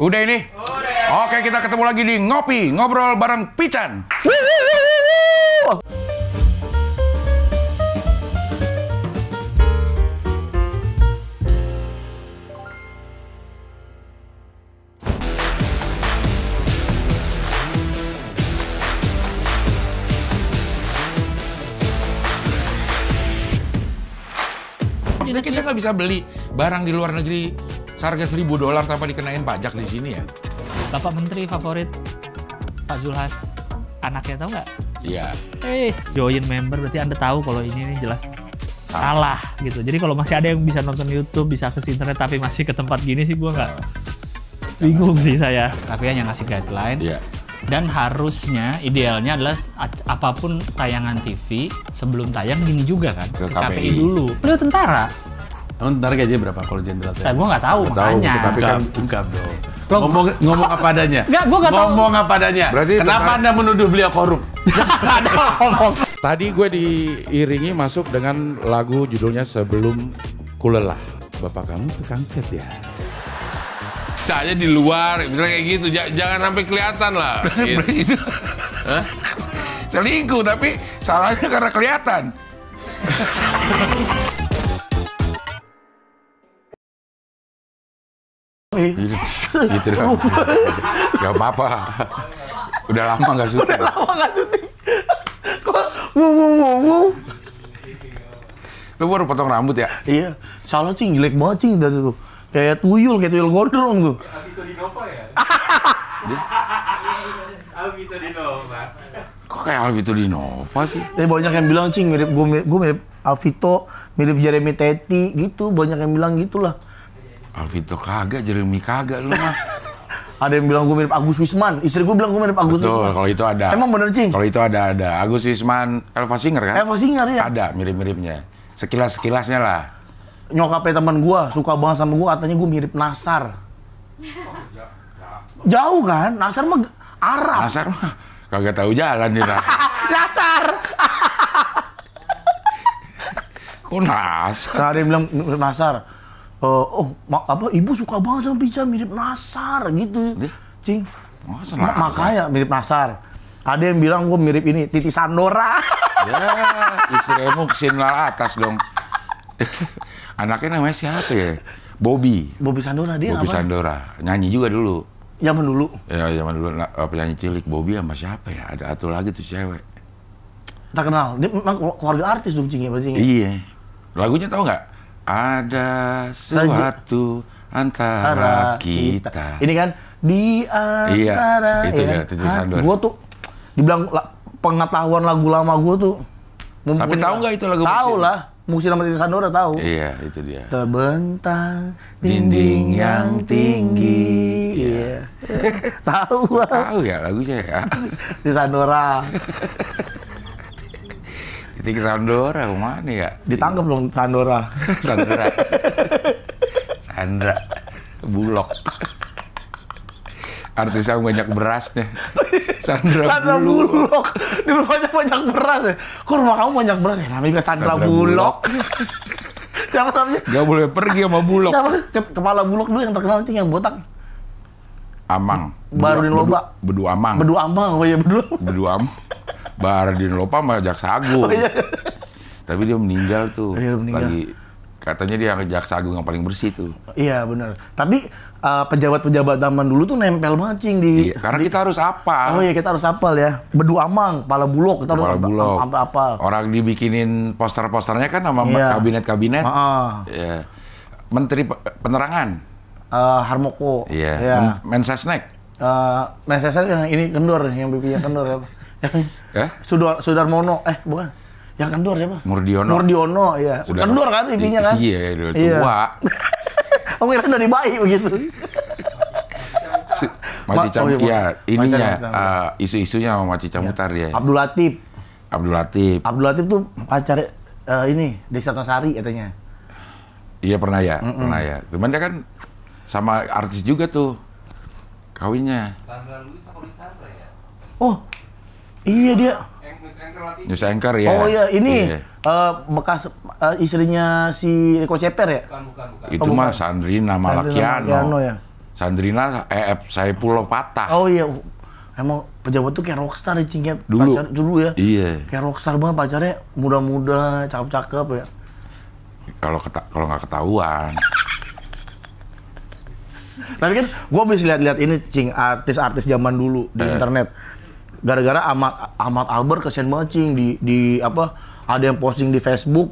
Udah ini? Udah. Oke, kita ketemu lagi di Ngopi, Ngobrol bareng Pican. Kita nggak bisa beli barang di luar negeri seharga $1.000 tanpa dikenain pajak di sini ya. Bapak Menteri favorit Pak Zulhas, anaknya tahu nggak? Iya. Join member berarti Anda tahu kalau ini jelas salah gitu. Jadi kalau masih ada yang bisa nonton YouTube, bisa akses internet tapi masih ke tempat gini sih gua nggak bingung sih saya. Tapi yang ngasih guideline. Iya. Dan harusnya idealnya adalah apapun tayangan TV sebelum tayang gini juga kan ke KPI dulu. Beliau tentara. Ntar gaji berapa kalau jenderal? Saya gua nggak tahu makanya. Tapi kan ungkap dong. Ngomong apa adanya. Nggak, gua nggak tahu. Ngomong apa adanya. Berarti kenapa Anda menuduh beliau korup? Tadi gue diiringi masuk dengan lagu judulnya Sebelum Kulelah. Bapak kamu tukang cat ya? Saya di luar, misalnya kayak gitu, jangan sampai kelihatan lah. Gitu. Selingkuh, tapi salahnya karena kelihatan. Gitu dong. Gak apa-apa. Udah lama gak syuting. Kok wow. Lu baru potong rambut ya? Iya. Salah cing, jelek banget cing dari tuh. Kayak tuyul gondrong tuh. Alvito Dinova ya? Alvito Dinova. Kok kayak Alvito Dinova sih? Banyak yang bilang cing mirip gue mirip Alvito, mirip Jeremy Teti gitu. Banyak yang bilang gitulah. Alvito kagak, Jeremy kagak lu mah. Ada yang bilang gue mirip Agus Wisman. Istri gue bilang gue mirip Agus Betul, Wisman. kalau itu ada. Emang bener cing? Kalau itu ada. Agus Wisman, Elva Singer kan? Elva Singer ya? Ada mirip-miripnya. Sekilas-sekilasnya lah. Nyokapnya teman gue suka banget sama gue, katanya gue mirip Nasar. Jauh kan? Nasar mah Arab. Nasar mah kagak tahu jalan di Nasar. Nasar. Kok Nasar? Nah, ada yang bilang mirip Nasar. Ibu suka banget sama Pican, mirip Nasar gitu. Cing. Masa Nasar? Makanya mirip Nasar. Ada yang bilang gue mirip ini, Titi Sandora. Ya, istrimu kesinlah atas dong. Anaknya namanya siapa ya? Bobby Sandora dia Bobby apa? Sandora. Nyanyi juga dulu. Zaman dulu. Ya, zaman dulu penyanyi cilik. Bobby sama siapa ya? Ada satu lagi tuh cewek. Tak kenal. Dia memang keluarga artis dong Cing ya berarti. Iya. Lagunya tahu nggak? Ada sesuatu antara kita. Ini kan di antara. Iya, itu ya dia, Titi Sandora. Gue tuh dibilang pengetahuan lagu lama gue tuh. Tapi tahu nggak itu lagu? Tahu lah. Musim sama Titi Sandora tahu. Iya, itu dia. Terbentang dinding yang tinggi. Iya. Tahu lah. Tahu ya lagunya ya. Titi Sandora. Titi Sandora kemana ya? Ditangkap dong Sandora. Sandra Bulog. Artis yang banyak berasnya. Sandra Bulog. Di rumahnya banyak beras ya. Kok rumah kamu banyak beras ya? Namanya juga Sandra Bulog. Siapa namanya? Gak boleh pergi sama Bulog. Siapa? Kepala Bulog dulu yang terkenal itu yang botak. Amang. Baharudin Lopa. Bedu Amang. Bedu Amang. Oh iya Bedu. Bedu Amang. Baharudin Lopa sama Jaksa Agung. Oh, iya. Tapi dia meninggal tuh. Iya, meninggal. Lagi katanya dia Jaksa Agung yang paling bersih tuh. Iya benar. Tapi pejabat-pejabat zaman dulu tuh nempel banget Cing di. Iya, karena kita harus hafal. Oh iya kita harus hafal ya. Bedu Amang, Kepala Bulog kita harus hafal. Orang dibikinin poster-posternya kan sama Iya. kabinet-kabinet. Iya. Menteri Penerangan. Harmoko. Iya. Iya. Mensesnek. Mensesnek yang ini kendor, yang pipinya kendor ya. Sudarmono, bukan. Yang kendor siapa? Murdiono, iya. Kendor kan pipinya kan? Iya, udah tua. Oh, kira dari bayi begitu. Maci ya, ininya isu-isunya sama Maci Camutar ya. Abdul Latif tuh pacar ini Desi Ratnasari katanya. Iya pernah ya. Cuman dia kan sama artis juga tuh kawinnya. Sandra Luis atau Lisandra ya? Oh, iya dia. News anchor ya. Oh iya, ini bekas istrinya si Eko Ceper ya? Bukan. Itu mah Sandrina Malakiano. Ya. Sandrina Saipul patah. Oh iya, emang pejabat tuh kayak rockstar ya Cing ya. Dulu. Pacar, dulu ya. Iya. Kayak rockstar banget pacarnya, muda-muda, cakep-cakep ya. Kalau nggak ketahuan. Tapi kan gue bisa lihat-lihat ini Cing, artis-artis zaman dulu di internet. Gara-gara Ahmad Albar kesian banget Cing di apa, ada yang posting di Facebook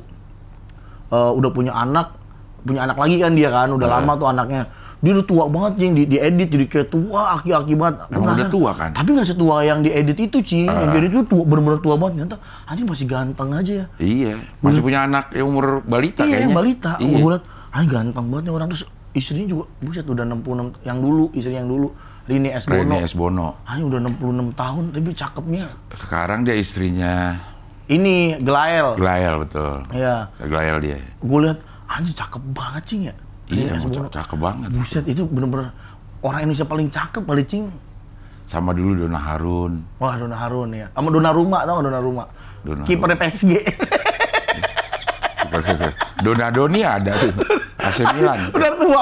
udah punya anak lagi kan dia kan, udah lama tuh anaknya. Dia udah tua banget Cing, diedit jadi kayak tua, aki-aki banget. Emang udah tua kan? Tapi nggak setua yang diedit itu Cing, yang diedit itu tua, bener-bener tua banget. Ternyata anjing masih ganteng aja ya. Iya, masih punya anak yang umur balita Iya, kayaknya. yang balita. Iya. Gue liat, anjing ganteng banget nih orang. Terus istrinya juga, buset udah 66, yang dulu, istrinya yang dulu. Rini S. Bono. Rini S. Bono. Anjing udah 66 tahun, tapi cakepnya. Sekarang dia istrinya Ini, Glael. Glael, betul. Iya. Glael dia. Gue liat, anjing cakep banget Cing ya. Iya, Rini S. Bono. cakep banget. Buset, itu bener-bener orang Indonesia paling cakep kali Cing. Sama dulu Donna Harun. Wah, Donna Harun ya. Sama Donnarumma, tau gak Donnarumma? Donna Kipernya PSG. Doni ada tuh. AC Milan. Udah tua.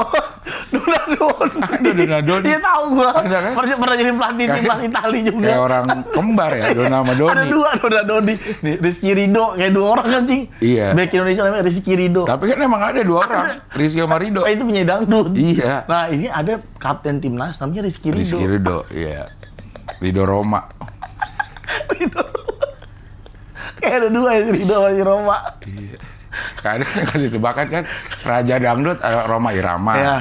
Donnarumma. Ada Donnarumma. Iya tahu gua. Ada kan? Pernah jadi pelatih timnas Italia juga. Kayak orang kembar ya, Donna sama Doni. Ada dua, Doni. Nih, Rizky Ridho, kayak dua orang kan, Cing. Iya. Back Indonesia namanya Rizky Ridho. Tapi kan emang ada dua orang, Rizky sama Ridho. Itu penyanyi dangdut. Iya. Nah, ini ada kapten timnas namanya Rizky Ridho. Rizky Ridho, iya. Ridho Roma. Kayak ada dua ya, Ridho sama si Roma. Iya. Kadang kasih tebakan kan Raja Dangdut Roma Irama. Iya.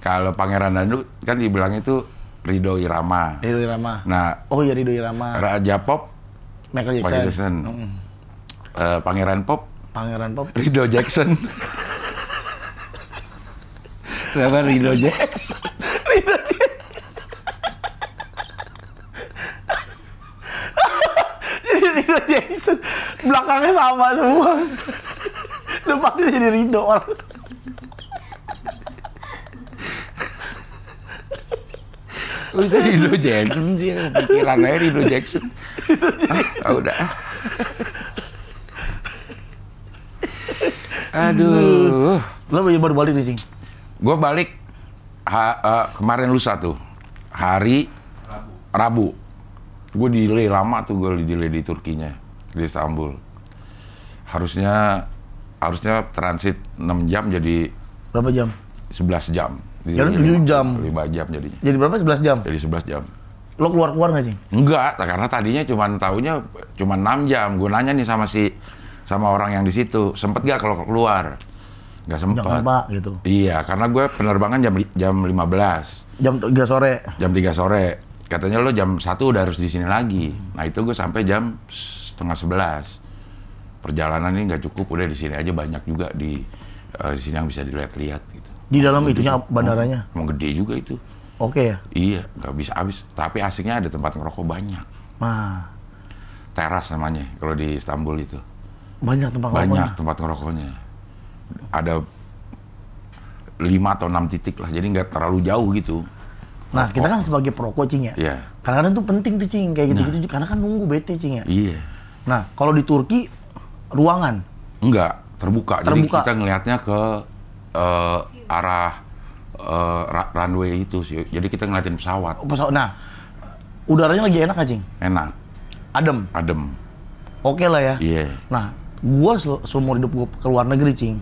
Kalau Pangeran Dangdut kan dibilang itu Ridho Irama. Ridho Irama. Nah, Oh iya, Ridho Irama. Raja Pop Michael Michael Jackson. Jackson. Pangeran Pop Pangeran Pop. Ridho Jackson. Kenapa Ridho Jackson? Jadi Ridho Jackson. Belakangnya sama semua. Depannya jadi Ridho orang. Bisa Ridho Jackson sih, pikiran aja Ridho Jackson. Udah. Aduh. Lo baru balik nih, Cing? Gue balik kemarin lusa tuh, hari Rabu. Gue delay lama tuh, gue delay di Turkinya, di Istanbul. Harusnya transit 6 jam jadi Berapa jam? 11 jam. Jalan 7 jam. 5 jam jadinya. Jadi berapa? 11 jam? Jadi 11 jam. Lo keluar nggak, Cing? Enggak, karena tadinya taunya cuma 6 jam. Gue nanya nih sama orang yang di situ, sempet gak kalau keluar? Nggak sempet. Jangan Pak, gitu. Iya, karena gue penerbangan jam 15. Jam 3 sore. Jam 3 sore. Katanya lo jam 1 udah harus di sini lagi. Nah itu gue sampai jam setengah 11. Perjalanan ini nggak cukup, udah di sini aja banyak juga di sini yang bisa dilihat-lihat gitu. Di dalam itunya bandaranya? Mau gede juga itu. Oke ya? Iya, nggak bisa habis. Tapi asiknya ada tempat ngerokok banyak. Nah, Teras namanya kalau di Istanbul itu. banyak tempat Banyak ngerokoknya. tempat ngerokoknya. Ada 5 atau 6 titik lah, jadi nggak terlalu jauh gitu. Nah, kita kan sebagai perokok, Cing ya? Iya. Kadang-kadang tuh penting tuh, Cing, kayak gitu-gitu. Karena kan nunggu bete, Cing ya? Iya. Nah, kalau di Turki, ruangan? Enggak, terbuka. Jadi Terbuka. kita ngelihatnya ke arah runway itu sih. Jadi kita ngeliatin pesawat. Nah, udaranya lagi enak, Cing? Enak, Adem? Oke lah ya? iya. Nah, gua seumur hidup gua ke luar negeri, Cing.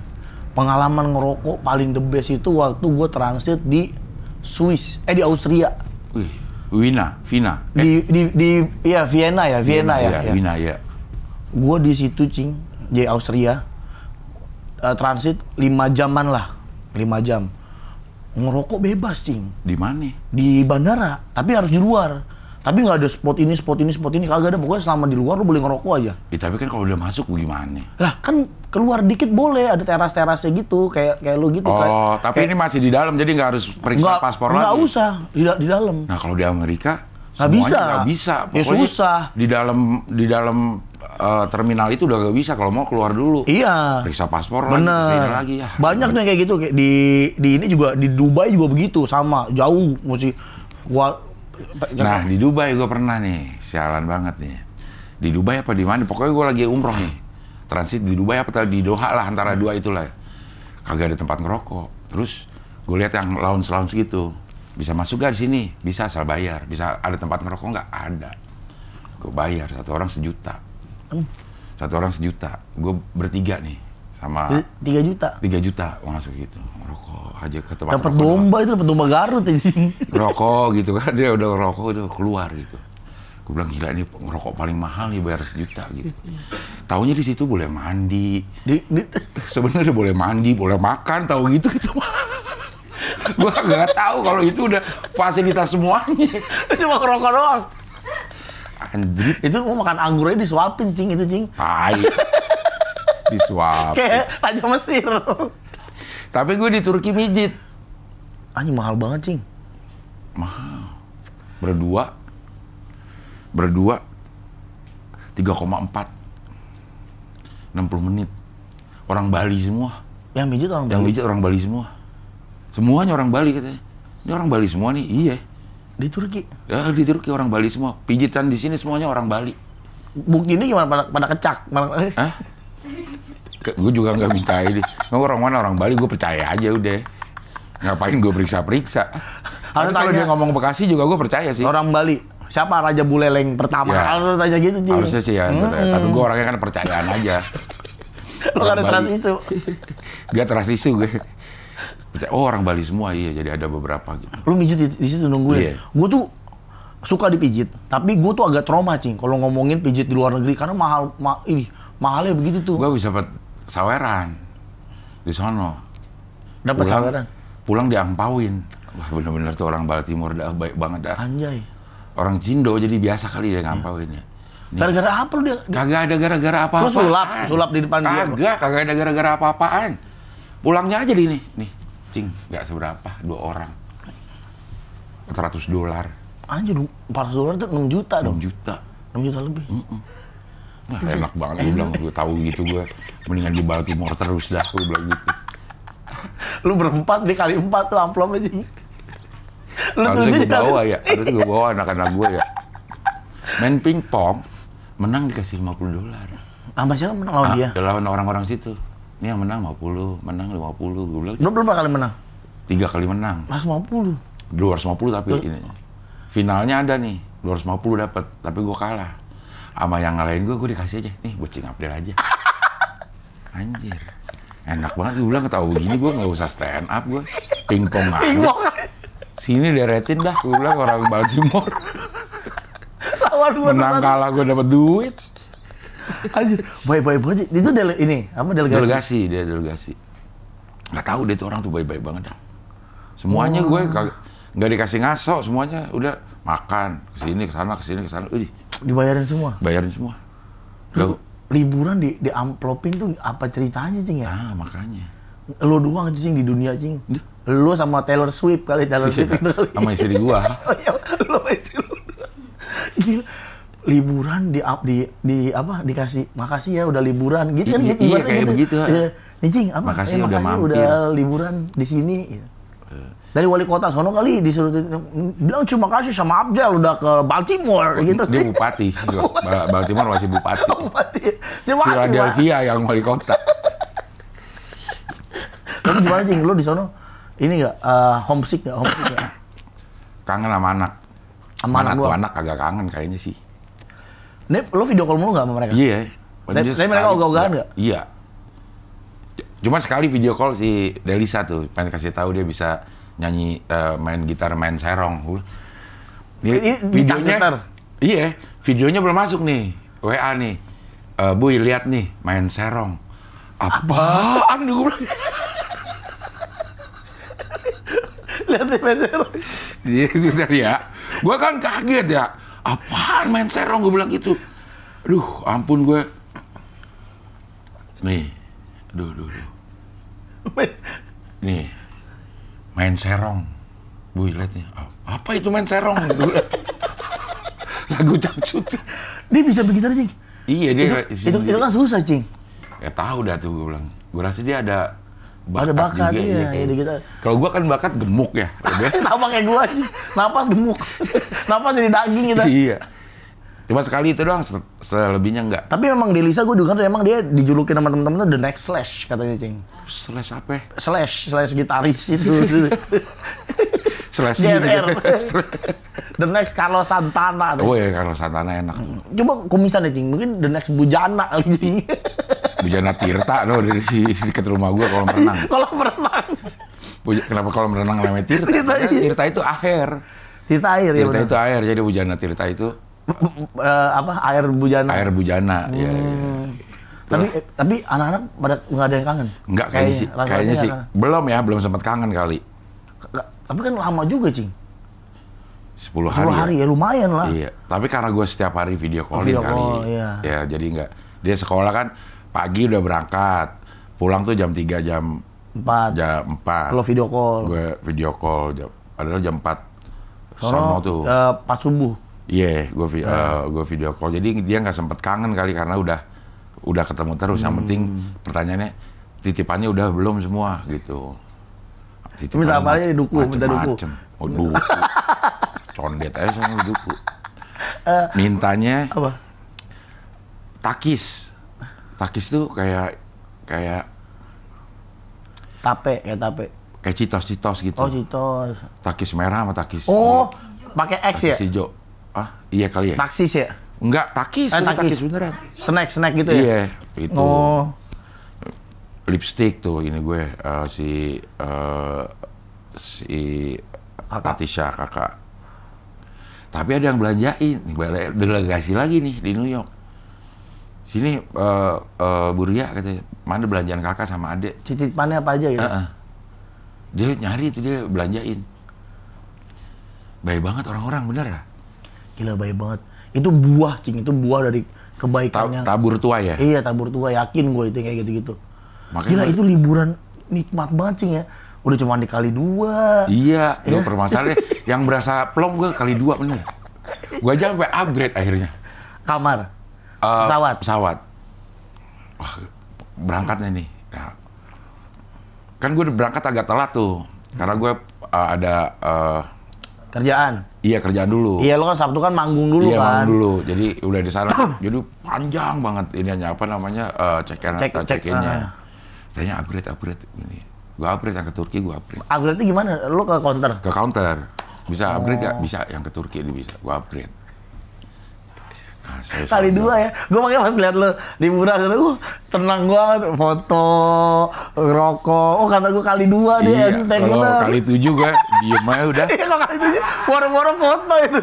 Pengalaman ngerokok paling the best itu waktu gua transit di di Austria. Wih, Vina. Iya, Vienna ya. Vina, ya. Gua di situ, Cing, di Austria. Transit 5 jaman lah. 5 jam. Ngerokok bebas, Cing. Di mana? Di bandara, tapi harus di luar. Tapi nggak ada spot ini, kagak ada. Pokoknya selama di luar lu boleh ngerokok aja. Ya, tapi kan kalau udah masuk gimana? Lah, kan keluar dikit boleh, ada teras-terasnya gitu, kayak lu gitu kan. Oh, tapi ini masih di dalam, jadi nggak harus periksa paspor lagi? Nggak usah, di dalam. Nah, kalau di Amerika, Nggak semuanya bisa. nggak bisa. Ya, Pokoknya susah. Di dalam terminal itu udah nggak bisa, kalau mau keluar dulu. Iya. Periksa paspor lagi, kesini Bener. lagi ya. Banyak tuh yang kayak gitu. Kayak di ini juga, di Dubai juga begitu, sama. Jauh, mesti Nah, di Dubai gue pernah nih, sialan banget nih. Di Dubai apa di mana? Pokoknya gue lagi umroh nih. Transit di Dubai apa di Doha lah, antara dua itulah. Kagak ada tempat ngerokok. Terus gue lihat yang lounge gitu. bisa masuk gak di sini? Bisa, asal bayar. Bisa ada tempat ngerokok nggak? Ada. Gue bayar, satu orang 1 juta. Satu orang 1 juta. Gue bertiga nih sama 3 juta. 3 juta masuk gitu. Ngerokok aja ke tempat Dapat ngerokok domba itu, dapat domba Garut anjing. rokok gitu kan, dia udah ngerokok itu keluar gitu. Gue bilang gila ini ngerokok paling mahal nih, bayar 1 juta gitu. Taunya di situ boleh mandi, sebenarnya boleh mandi, boleh makan, tahu gitu gitu. Gue nggak tahu kalau itu udah fasilitas semuanya. Cuma ngerokok doang. Anjir, Itu mau makan anggurnya disuapin cing itu cing. tai, disuap. Kayak Raja Mesir. Tapi gue di Turki mijit, Anjing mahal banget cing. mahal. Berdua 3,4 60 menit. Orang Bali semua. Yang mijit orang Yang Bali. mijit orang Bali semua. Semuanya orang Bali katanya. Ini orang Bali semua nih, iya. Di Turki. Ya di Turki orang Bali semua. Pijitan di sini semuanya orang Bali. Bukti ini gimana pada kecak? Hah? Gue juga nggak minta ini. Orang mana orang Bali, gue percaya aja udah. Ngapain gue periksa-periksa. Harus Tapi kalau tanya. dia ngomong Bekasi juga gue percaya sih. Orang Bali. Siapa Raja Buleleng pertama? Ya. Harus tanya gitu cing. Harusnya sih ya. Tapi gue orangnya kan percayaan aja. Lo gak ada Orang trust Bali. isu. Gak trust isu gue. Oh orang Bali semua, iya. Jadi ada beberapa gitu. Lu mijit di situ nungguin. Iya. Gue tuh suka dipijit, tapi gue tuh agak trauma cing kalau ngomongin pijit di luar negeri karena mahalnya begitu tuh. Gue bisa dapat saweran di sono. Dapat saweran. Pulang diangpauin. Wah bener-bener tuh orang Baltimore dah baik banget dah. Anjay. Orang Cindo jadi biasa kali dia ngampauin ya. Nih, Gara-gara apa lu dia? kagak ada gara-gara apa-apa. Lu sulap di depan dia. Kagak ada gara-gara apa-apaan. Pulangnya aja di nih, cing, nggak seberapa, 2 orang. $400. Anjir, $400 tuh 6 juta dong. 6 juta. 6 juta lebih. Nah, enak banget, gue bilang, gue tahu gitu gue. Mendingan di Baltimore terus dah, gue bilang gitu. Lu berempat, dia kali 4 tuh amplopnya cing. Lu Harusnya gue tujuh kali. bawa ya, harusnya gue bawa anak-anak gue ya. Main pingpong, menang dikasih $50. Sama siapa menang lawan dia? Lawan orang-orang situ. Ini yang menang 50, menang 50. Gue bilang, Lu berapa kali menang? 3 kali menang. Mas 50. 250 tapi ini. Finalnya ada nih, 250 dapat, tapi gue kalah. Sama yang ngalahin gue dikasih aja. Nih, buat Cing Abdel aja. Anjir. Enak banget, gue bilang ketahu begini gue nggak usah stand up gue. Pingpong aja. Sini deretin dah, gue bilang orang Baltimore. Lawan gua Menang kalah gue dapat duit. Anjir, baik-baik banget. Itu delegasi. Dia delegasi. Nggak tahu dia tuh orang tuh baik-baik banget dah. Semuanya gue nggak dikasih ngaso, semuanya udah makan kesini kesana. Dibayarin semua. Bayarin semua. Lu, liburan di amplopin tuh apa ceritanya cing ya? Ah makanya. Lo doang cing di dunia cing. Lo sama Taylor Swift kali Taylor Swift itu kali. Sama istri gua. Oh iya, lo istri lo. Gila. Liburan di apa dikasih makasih ya udah liburan gitu kan Iya, gitu ibaratnya kayak gitu. begitu. Iya. Nih cing apa? Makasih udah mampir. udah liburan di sini. Gitu. Dari wali kota sono kali disuruh bilang terima kasih sama Abdel udah ke Baltimore gitu. Dia bupati. Baltimore masih bupati. Terima kasih. Pak. Philadelphia yang wali kota. Tapi gimana cing? Lo di sono ini nggak homesick nggak? Kangen sama anak. Sama anak tuh gua. anak agak kangen kayaknya sih. Nih, lo video call mulu nggak sama mereka? Iya. Tapi mereka ogah-ogahan nggak? Iya. Cuma sekali video call si Delisa tuh, pengen kasih tahu dia bisa nyanyi, main gitar, main serong. Ini Videonya, gitar? iya, videonya belum masuk nih, WA nih. Bu, lihat nih, main serong. Apaan? Gue bilang. Lihat nih main serong. Iya, gitu ya. Gue kan kaget ya. Apaan main serong? Gue bilang gitu. Aduh, ampun gue. Nih, duh. Nih, main serong. Bu, lihat nih. Apa itu main serong? Lagu cangcut. Dia bisa begitu cing. Iya, dia Itu kan susah cing. Ya tahu dah tuh gue bilang. Gue rasa dia ada Bakat juga, iya, kayak. iya gitu. Kalau gue kan bakat gemuk ya. Sama kayak gua anjing. Napas gemuk. Napas jadi daging gitu. Iya. Cuma sekali itu doang, selebihnya enggak. Tapi memang Delisa gue dengar emang dia dijulukin sama teman-teman tuh the next Slash katanya cing. Slash apa? Slash gitaris itu. Selesi JNR. gitu. The next Carlos Santana. Oh ya, kalau Santana enak tuh. Coba kumisan ya, Cing. Mungkin the next Bujana kali, Cing. Bujana Tirta no, dari dekat rumah gua kolam renang. Kolam renang. Kenapa kolam renang namanya Tirta? Tirta, Karena iya. Tirta itu air. Tirta air ya. Tirta bener. itu air, jadi Bujana Tirta itu Apa air Bujana. air Bujana. Ya, ya. Tapi anak-anak pada nggak ada yang kangen. Enggak kayaknya sih, rasanya kayaknya sih. nggak Belum ya, belum sempat kangen kali. Tapi kan lama juga, Cing. 10 10 hari. hari ya lumayan lah. Iya, tapi karena gue setiap hari video callin Video kali. call, iya. Ya, jadi enggak. Dia sekolah kan pagi udah berangkat. Pulang tuh jam 3, jam 4. Kalau 4. video call. Gue video call, padahal jam 4. Sono tuh. Pas subuh. Iya, gue video call. Jadi dia nggak sempet kangen kali karena udah ketemu terus. Yang penting pertanyaannya titipannya udah belum semua gitu. Minta apa aja duku, minta duku. Oh, duku. Condet aja sama duku. Mintanya Apa? takis. Takis tuh kayak Tape. kayak citos gitu. Oh, Citos. Takis merah sama takis. Oh, pakai X ya? takis hijau. Ah, iya kali ya. Taksis ya? Enggak, takis. Udah takis. takis beneran. Snack gitu ya? Iya, itu. Oh. Lipstick tuh ini gue si Natisha kakak. Tapi ada yang belanjain, delegasi lagi nih di New York. Sini Bu Ria katanya, mana belanjaan kakak sama adek. Titipannya apa aja gitu? Dia nyari itu, dia belanjain. Baik banget orang-orang, bener ya? Gila baik banget. Itu buah, Cing. Itu buah dari kebaikannya. Tabur tua ya? Iya, tabur tua. Yakin gue itu kayak gitu-gitu. Gila, Makanya itu liburan nikmat banget, Cing ya. Udah cuma dikali 2. Iya, itu permasalahannya. Yang berasa plong gue kali 2 bener. Gue aja sampai upgrade akhirnya. Kamar. Pesawat. Wah, berangkatnya nih. Nah, kan gue udah berangkat agak telat tuh. Karena gue ada Kerjaan. iya kerjaan dulu. Iya, lo kan Sabtu kan manggung dulu Iya, kan. manggung dulu. Jadi udah di sana. Jadi panjang banget ini hanya apa namanya check-in-nya. Tanya upgrade ini. Gue upgrade yang ke Turki, gue upgrade. Upgrade-nya gimana? Lo ke counter? Ke counter. Bisa upgrade nggak? Bisa. Yang ke Turki ini bisa. Gue upgrade. Nah, Kali 2 ya. Gue makanya pas lihat lo di murah, tenang banget. Foto, rokok. Oh, kata gue kali 2 deh. Iya, Enteng kalau bener. kali 7 gue diem aja udah. Iya, kalau kali 7 boro-boro foto itu.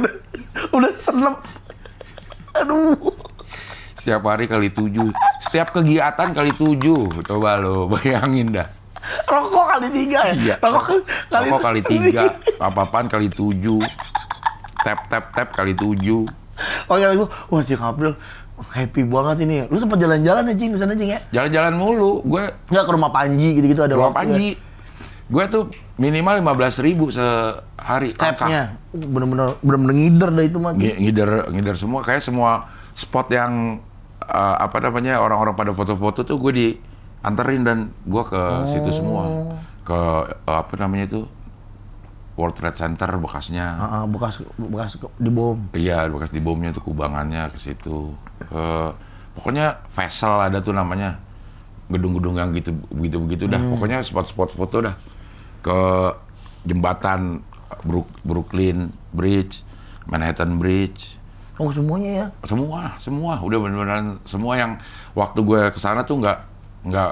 Udah senep. Aduh. Setiap hari kali 7. Setiap kegiatan kali 7. Coba lo bayangin dah. Rokok kali 3 ya? Iya. Rokok kali 3. Apa-apaan kali 7. Tap kali 7. Oh ya, wah si April happy banget ini. Lu sempat jalan-jalan ya, Cing, di sana, Cing ya? Jalan-jalan mulu. Gue Nggak ke rumah Panji gitu-gitu ada rumah waktu ya? Panji. Gue tuh minimal 15.000 sehari. Stepnya. Bener-bener ngider dah itu mah. Ngider semua. Kayak semua spot yang apa namanya orang-orang pada foto-foto tuh gue dianterin dan gue ke situ semua. Ke apa namanya itu World Trade Center bekasnya. Bekas dibom. Iya, bekas dibomnya tuh kubangannya ke situ. Pokoknya Vessel ada tuh namanya. Gedung-gedung yang begitu dah. Pokoknya spot-spot foto dah. Ke jembatan Brooklyn Bridge, Manhattan Bridge. Oh, semuanya ya? Semua. Udah benar-benar semua yang waktu gue kesana tuh nggak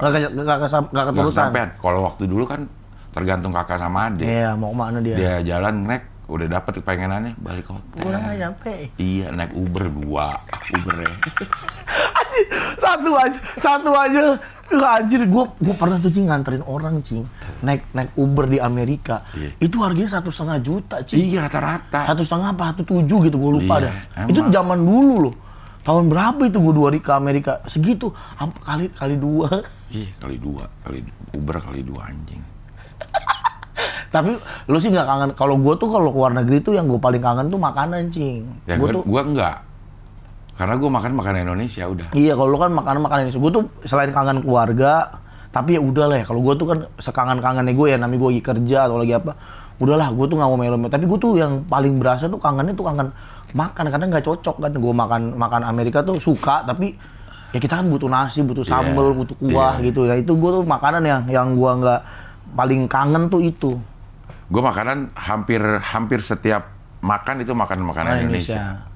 keterusan. sampean. Kalau waktu dulu kan tergantung kakak sama adik. Iya, mau kemana dia? Dia jalan naik, udah dapet kepengenannya balik hotel. Gue nggak nyampe. Iya, naik Uber gua. Ubernya. Satu aja. Anjir, gue pernah tuh, Cing, nganterin orang, Cing. Naik Uber di Amerika. Iya. Itu harganya 1,5 juta, Cing. Iya, rata-rata. 1,5 apa 1,7 gitu, gue lupa Iya, dah. emang. Itu zaman dulu loh. Tahun berapa itu gue 2 hari ke Amerika? Segitu. Kali 2. Iya, kali 2. Uber kali 2 anjing. Tapi lu sih nggak kangen. Kalau gue tuh kalau ke luar negeri tuh yang gue paling kangen tuh makanan, Cing. Ya, gua enggak. Karena gua makan makanan Indonesia udah. Iya, kalau lu kan makanan Indonesia. Gue tuh selain kangen keluarga, tapi ya udah lah ya. Kalau gue tuh kan sekangen-kangennya gue ya, namanya gue lagi kerja atau lagi apa. Udahlah, gue tuh nggak mau melo. Tapi gue tuh yang paling berasa tuh kangennya tuh kangen makan. Karena nggak cocok kan. Gue makan Amerika tuh suka, tapi ya kita kan butuh nasi, butuh sambal, butuh kuah gitu. Nah itu gue tuh makanan yang gue nggak paling kangen tuh itu. Gue makanan hampir setiap makan itu makanan Indonesia.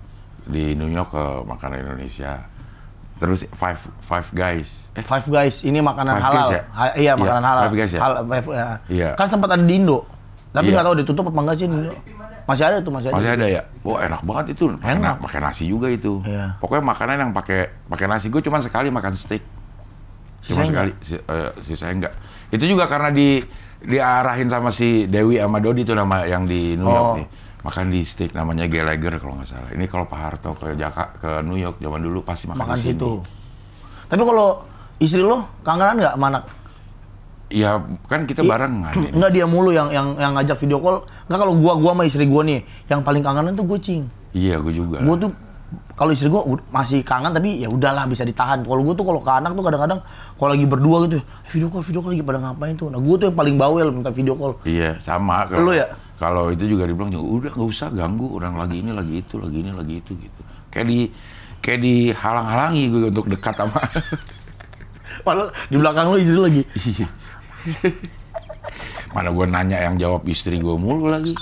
Di New York ke makanan Indonesia. Terus Five Guys. Five Guys ini makanan Five halal. Guys ya? Iya, makanan halal. Five Guys ya? Iya. Kan sempat ada di Indo. Tapi Iya. nggak tahu ditutup apa enggak sih di Indo. Masih ada tuh, masih ada. Masih ada ya? Wah, enak banget itu. Enak. Pakai nasi juga itu. Iya. Pokoknya makanan yang pakai nasi. Gue cuma sekali makan steak. Cuma sekali. Sisanya enggak. Itu juga karena diarahin sama si Dewi sama Dodi itu nama yang di New York nih. Makan di steak namanya Gallagher kalau nggak salah. Ini kalau Pak Harto ke New York zaman dulu pasti makan di sini. Situ. Tapi kalau istri lo kangenan nggak sama anak? Ya kan kita barengan. Enggak, dia mulu yang ngajak video call. Enggak, kalau gua sama istri gua nih, yang paling kangenan tuh gue, Cing. Iya, gue juga. Gua tuh kalau istri gua masih kangen tapi ya udahlah bisa ditahan. Kalau gua tuh kalau ke anak tuh kadang-kadang kalau lagi berdua gitu, video call lagi pada ngapain tuh. Nah, gua tuh yang paling bawel minta video call. Iya, sama. Lu ya? Kalau itu juga dibilang, udah nggak usah ganggu orang lagi ini, lagi itu gitu. Kayak dihalang-halangi gue untuk dekat sama. Padahal di belakang lu istri lu lagi. Iya. Mana gue nanya yang jawab istri gue mulu lagi.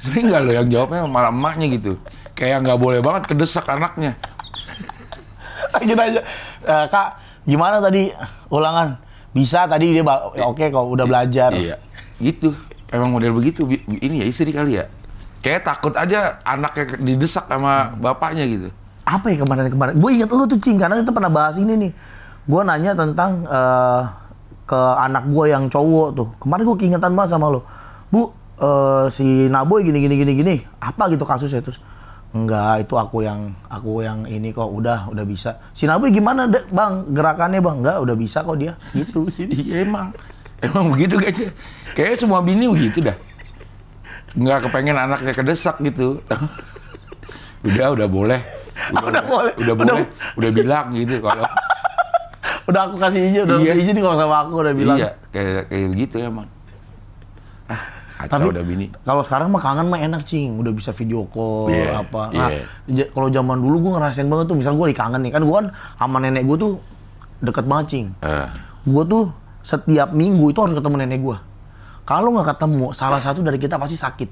Sering nggak lo yang jawabnya malah emaknya gitu. Kayak nggak boleh banget kedesak anaknya. Gitu aja. Kak, gimana tadi ulangan? Bisa tadi dia oke kok udah belajar. Iya, gitu. Emang model begitu. Ini ya istri kali ya. Kayak takut aja anaknya didesak sama bapaknya gitu. Apa ya kemarin? Gue inget lu tuh, Cing, karena kita pernah bahas ini nih. Gue nanya tentang ke anak gue yang cowok tuh. Kemarin gue keingetan banget sama lo. Bu, si Naboy gini. Apa gitu kasusnya? Terus enggak, itu aku yang ini kok udah bisa. Si Naboy gimana, Bang? Gerakannya, Bang? Enggak, udah bisa kok dia. Gitu. Iya, emang begitu kayaknya. Kayaknya semua bini begitu dah. Nggak kepengen anaknya kedesak gitu. Udah boleh. Udah bilang gitu kalau. Udah aku kasih izin, izin kalau sama aku udah bilang. Iya, kayak gitu emang. Tapi udah bini. Kalau sekarang mah kangen mah enak, Cing. Udah bisa video call apa. Nah, kalau zaman dulu gue ngerasain banget tuh, misal gue kangen nih. Kan gue kan sama nenek gue tuh deket banget, Cing. Gue tuh setiap minggu itu harus ketemu nenek gue. Kalau nggak ketemu, salah satu dari kita pasti sakit.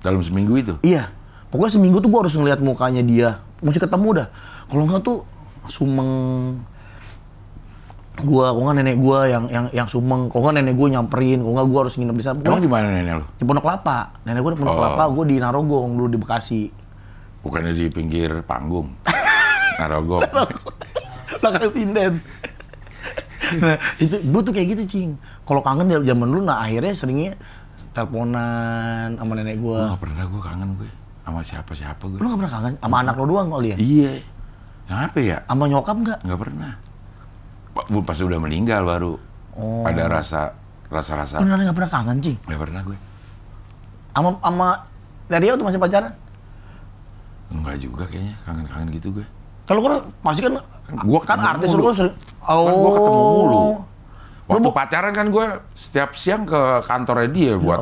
Dalam seminggu itu? Iya. Pokoknya seminggu tuh gue harus ngeliat mukanya dia. Mesti ketemu dah. Kalau nggak tuh sumeng. Kok nggak nenek gue yang sumeng. Kok nggak nenek gue nyamperin. Kok nggak gue harus nginep di sana. Emang di mana nenek lu? Di Pondok Kelapa. Nenek gue di Pondok Kelapa. Gue di Narogong dulu di Bekasi. Bukannya di pinggir panggung? Narogong. Belakang sinden. Nah, itu gue tuh kayak gitu, Cing. Kalau kangen dari zaman dulu, nah akhirnya seringnya teleponan sama nenek gue. Nggak pernah gue kangen gue sama siapa gue. Lu nggak pernah kangen sama anak lo doang kali ya? Iya. Kenapa ya? Sama nyokap nggak? Nggak pernah. Pas udah meninggal baru ada rasa. Beneran nggak pernah kangen, Cing? Nggak pernah gue. Sama Rio tuh masih pacaran? Enggak juga kayaknya, kangen gitu gue. Kalau kan pasti kan Gua kan artis lu kan sering. Kan gue ketemu mulu. Waktu pacaran kan gue setiap siang ke kantornya dia buat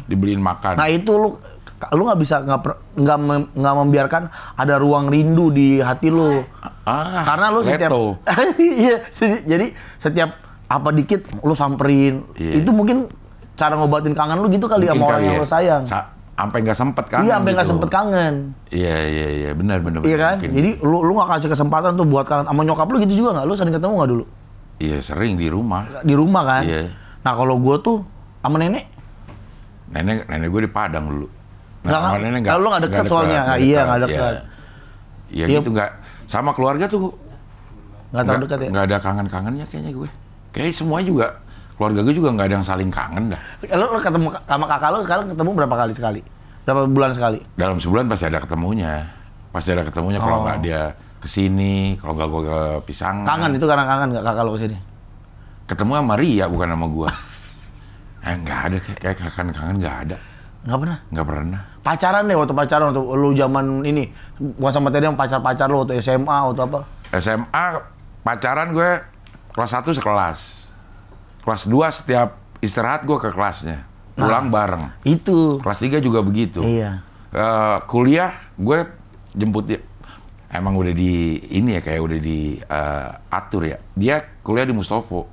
dibeliin makan. Nah itu lu nggak bisa nggak membiarkan ada ruang rindu di hati lu. Karena lu setiap iya, jadi setiap apa dikit lu samperin. Iya. Itu mungkin cara ngobatin kangen lu gitu kali sama orang yang lu sayang. Sampai nggak sempet kangen. Iya, sampai nggak gitu. sempet kangen. Iya, benar. Iya kan? Jadi lu nggak kasih kesempatan tuh buat kangen. Sama nyokap lu gitu juga nggak? Lu sering ketemu nggak dulu? Iya, sering di rumah. Di rumah kan? Iya. Nah kalau gue tuh sama nenek. Nenek gue di Padang dulu. Nah, sama nenek nggak. Lu nggak deket soalnya. Iya, nggak deket. Iya gitu nggak. Sama keluarga tuh nggak terlalu dekat ya? Nggak ada kangen-kangennya kayaknya gue. Kayak semuanya juga. Keluarga gue juga nggak ada yang saling kangen dah. Lu ketemu sama kakak lu sekarang ketemu berapa kali sekali? Berapa bulan sekali? Dalam sebulan pasti ada ketemunya. Kalau nggak dia kesini, kalau nggak gue ke Pisangan. Kangen itu karena kangen nggak kakak lu kesini? Ketemu sama Ria bukan sama gue. Nggak ada kayak kangen nggak ada. Nggak pernah? Nggak pernah. Pacaran deh waktu lu zaman ini. Bukan sama tadi yang pacar lu waktu SMA waktu apa? SMA pacaran gue kelas 1 sekelas. Kelas 2 setiap istirahat gue ke kelasnya. Pulang bareng. Itu. Kelas 3 juga begitu. Iya. Kuliah gue jemput dia. Emang udah kayak udah diatur ya. Dia kuliah di Mustopo.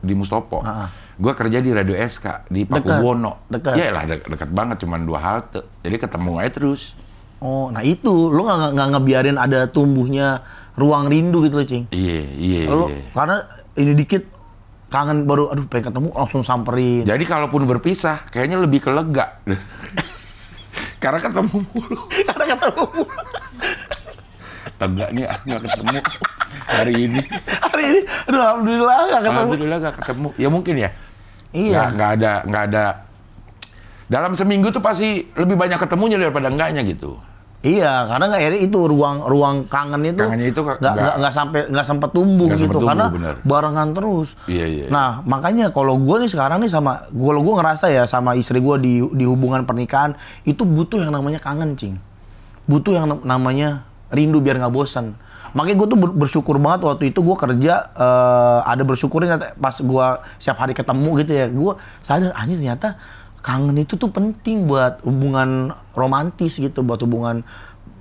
Gue kerja di Radio SK di Pakubuwono. Dekat. Iyalah dekat banget, cuman 2 halte. Jadi ketemu aja terus. Oh, nah itu lu nggak ngebiarin ada tumbuhnya ruang rindu gitu loh, Cing. Iya. Lu karena ini dikit kangen baru aduh pengen ketemu langsung samperin. Jadi kalaupun berpisah, kayaknya lebih ke lega. Karena ketemu mulu. Lega nih, nggak ketemu hari ini. Aduh alhamdulillah nggak ketemu. Alhamdulillah nggak ketemu. Ya mungkin ya. Iya. Nggak ada. Dalam seminggu tuh pasti lebih banyak ketemunya daripada enggaknya gitu. Iya, karena nggak itu ruang kangennya itu nggak sempat tumbuh gitu, karena bener. Barengan terus. Iya. Nah makanya kalau gue nih sekarang nih kalau gue ngerasa ya sama istri gue di hubungan pernikahan itu butuh yang namanya kangen, Cing. Butuh yang namanya rindu biar nggak bosan. Makanya gue tuh bersyukur banget waktu itu gue kerja ada bersyukurnya pas gue setiap hari ketemu gitu ya, gue sadar anjir ternyata kangen itu tuh penting buat hubungan romantis gitu, buat hubungan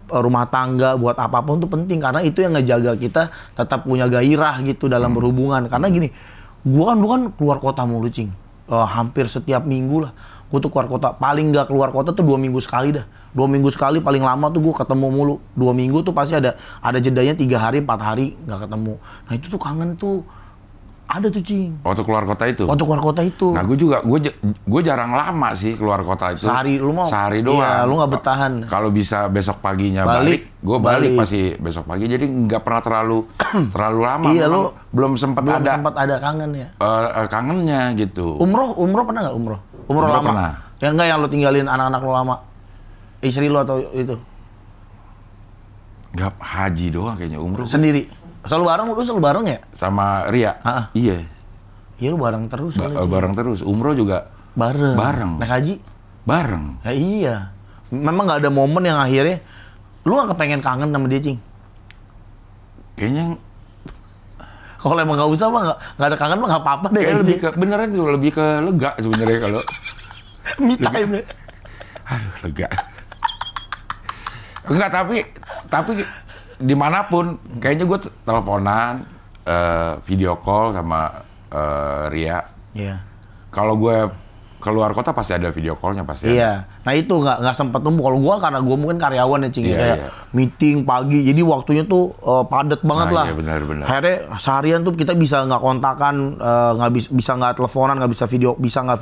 rumah tangga, buat apapun tuh penting karena itu yang ngejaga kita tetap punya gairah gitu dalam berhubungan. Karena gini, gua kan keluar kota mulu, Cing. Hampir setiap minggu lah. Gua tuh keluar kota, paling nggak keluar kota tuh 2 minggu sekali dah. 2 minggu sekali paling lama tuh gua ketemu mulu. 2 minggu tuh pasti ada jedanya 3 hari, 4 hari nggak ketemu. Nah itu tuh kangen tuh. Ada tuh, Cing. Waktu keluar kota itu? Waktu keluar kota itu. Nah, gue jarang lama sih keluar kota itu. Sehari doang. Iya, lu nggak bertahan. Kalau bisa besok paginya balik, gue balik pasti besok pagi. Jadi nggak pernah terlalu lama. Iya, lu belum sempat ada kangen ya. Kangennya gitu. Umroh pernah nggak umroh? Umroh lama. Pernah. Ya enggak yang lu tinggalin anak-anak lu lama. Istri lu atau itu? Nggak, haji doang kayaknya, umroh. Sendiri. Selalu bareng ya? Sama Ria? Iya. Iya lu bareng terus. Bareng terus. Umroh juga bareng. Naik haji? Bareng. Ya iya. Memang nggak ada momen yang akhirnya lu nggak kepengen kangen sama dia, Cing? Kayaknya kalau emang nggak usah mah nggak ada kangen mah nggak apa-apa deh. Kayak beneran tuh lebih ke lega sebenarnya kalau me time. Aduh, lega. Enggak, tapi dimanapun, kayaknya gue teleponan, video call sama Ria. Iya. Kalau gue keluar kota pasti ada video callnya pasti. Iya. Nah itu nggak sempat tumbuh. Kalau gue karena gue mungkin karyawan ya, Cing, kayak meeting pagi, jadi waktunya tuh padat banget lah. Iya benar. Akhirnya seharian tuh kita bisa nggak kontakan, bisa nggak teleponan, nggak bisa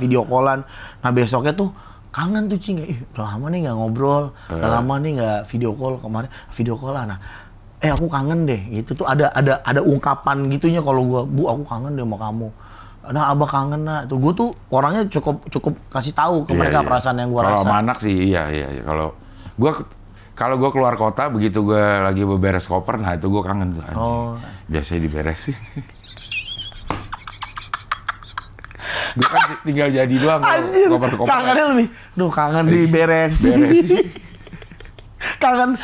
video callan. Nah besoknya tuh kangen tuh, Cing. Udah lama nih nggak ngobrol, udah lama nih nggak video call, kemarin video call lah. Nah aku kangen deh, gitu tuh ada ungkapan gitunya kalau gua, Bu aku kangen deh sama kamu. Nah abah kangen nah, tuh gua tuh orangnya cukup kasih tahu ke mereka perasaan yang gua rasa. Kalau sama anak sih iya. Kalau gua keluar kota begitu gua lagi beberes koper, nah itu gua kangen tuh. Biasanya diberesin. Gua kan tinggal jadi doang koper-koper. Kangennya lebih, kangen diberesin. kangen